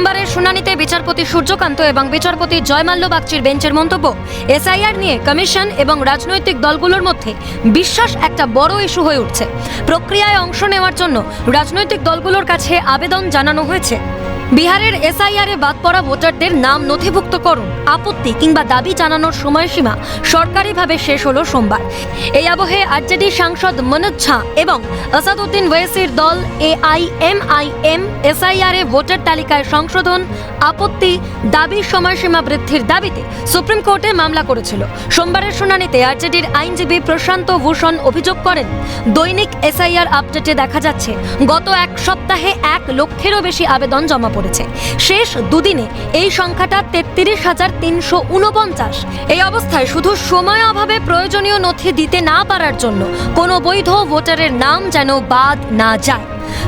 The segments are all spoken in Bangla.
সোমবারের শুনানিতে বিচারপতি সূর্যকান্ত এবং বিচারপতি জয়মাল্য বাগচির বেঞ্চের মন্তব্য, এসআইআর নিয়ে কমিশন এবং রাজনৈতিক দলগুলোর মধ্যে বিশ্বাস একটা বড় ইস্যু হয়ে উঠছে। প্রক্রিয়ায় অংশ নেওয়ার জন্য রাজনৈতিক দলগুলোর কাছে আবেদন জানানো হয়েছে। বিহারের এসআইআরে বাদ পড়া ভোটারদের নাম নথিভুক্তকরণ, আপত্তি কিংবা দাবি জানানোর সময়সীমা সরকারিভাবে শেষ হলো সোমবার। এই আবহে আরজেডি সাংসদ মনোজ ঝা এবং আসাদুদ্দিন ওয়েসির দল এআইএমআইএম এসআইআরে ভোটার তালিকায় সংশোধন, আপত্তি, দাবির সময়সীমা বৃদ্ধির দাবিতে সুপ্রিম কোর্টে মামলা করেছিল। সোমবারের শুনানিতে আরজেডির আইনজীবী প্রশান্ত ভূষণ অভিযোগ করেন, দৈনিক এসআইআর আপডেটে দেখা যাচ্ছে গত এক সপ্তাহে 1 লক্ষেরও বেশি আবেদন জমা পড়েছে। শেষ দুদিনে এই সংখ্যাটা 33,349। এই অবস্থায় শুধু সময় অভাবে প্রয়োজনীয় নথি দিতে না পারার জন্য কোনো বৈধ ভোটারের নাম যেন বাদ না যায়।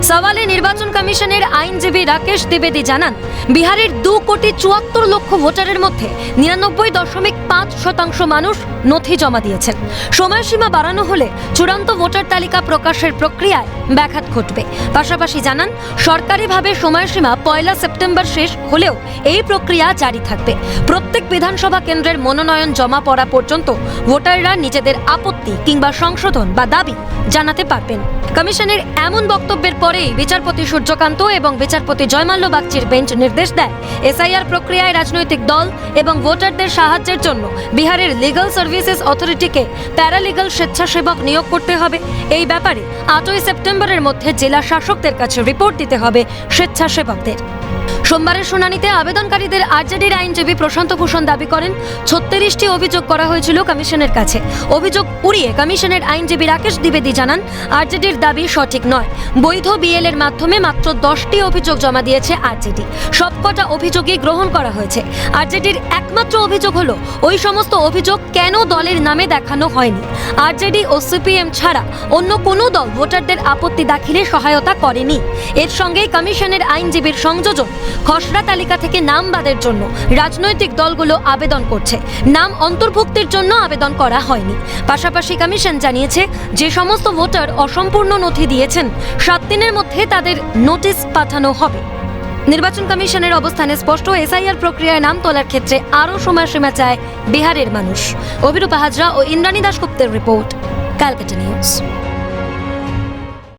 সওয়ালে নির্বাচন কমিশনের আইনজীবী রাকেশ দ্বিবেদী জানান, বিহারের 2,74 লক্ষ ভোটারের মধ্যে 99.5% মানুষ নথি জমা দিয়েছেন। সময়সীমা বাড়ানো হলে চূড়ান্ত ভোটার তালিকা প্রকাশের প্রক্রিয়ায় ব্যাঘাত ঘটবে। পাশাপাশি জানান, সরকারিভাবে সময়সীমা 1 সেপ্টেম্বর শেষ হলেও এই প্রক্রিয়া জারি থাকবে। প্রত্যেক বিধানসভা কেন্দ্রের মনোনয়ন জমা পড়া পর্যন্ত ভোটাররা নিজেদের আপত্তি কিংবা সংশোধন বা দাবি জানাতে পারবেন। কমিশনের এমন বক্তব্যের পরেই বিচারপতি সূর্যকান্ত এবং বিচারপতি জয়মাল্য বাগচির বেঞ্চ নির্দেশ দেয়, এসআইআর প্রক্রিয়ায় রাজনৈতিক দল এবং ভোটারদের সাহায্যের জন্য বিহারের লিগ্যাল সার্ভিসেস অথরিটিকে প্যারালিগ্যাল স্বেচ্ছাসেবক নিয়োগ করতে হবে। এই ব্যাপারে 8 সেপ্টেম্বরের মধ্যে জেলা শাসকদের কাছে রিপোর্ট দিতে হবে স্বেচ্ছাসেবকদের। সোমবারের শুনানিতে আবেদনকারীদের আরজেডির আইনজীবী প্রশান্ত ভূষণ দাবি করেন, 36টি অভিযোগ করা হয়েছিল কমিশনের কাছে। অভিযোগ উড়িয়ে কমিশনের আইনজীবী রাকেশ দ্বিবেদী জানান, আরজেডির দাবি সঠিক নয়। বৈধ বিএল এর মাধ্যমে মাত্র 10টি অভিযোগ জমা দিয়েছে আরজেডি। সবকটা অভিযোগই গ্রহণ করা হয়েছে। আরজেডির একমাত্র অভিযোগ হলো ওই সমস্ত অভিযোগ কেন দলের নামে দেখানো হয়নি। আরজেডি ও সিপিএম ছাড়া অন্য কোনো দল ভোটারদের আপত্তি দাখিলে সহায়তা করেনি। এর সঙ্গেই কমিশনের আইনজীবীর সংযোজন, খসড়া তালিকা থেকে নাম বাদের জন্য রাজনৈতিক দলগুলো আবেদন করছে, নাম অন্তর্ভুক্তির জন্য আবেদন করা হয়নি। পাশাপাশি কমিশন জানিয়েছে, যে সমস্ত ভোটার অসম্পূর্ণ নথি দিয়েছেন 7 দিনের মধ্যে তাদের নোটিশ পাঠানো হবে। নির্বাচন কমিশনের অবস্থানে স্পষ্ট, এসআইআর প্রক্রিয়ায় নাম তোলার ক্ষেত্রে আরও সময়সীমা চায় বিহারের মানুষ। অভিরূপা হাজরা ও ইন্দ্রাণী দাশগুপ্তের রিপোর্ট, ক্যালকাটা নিউজ।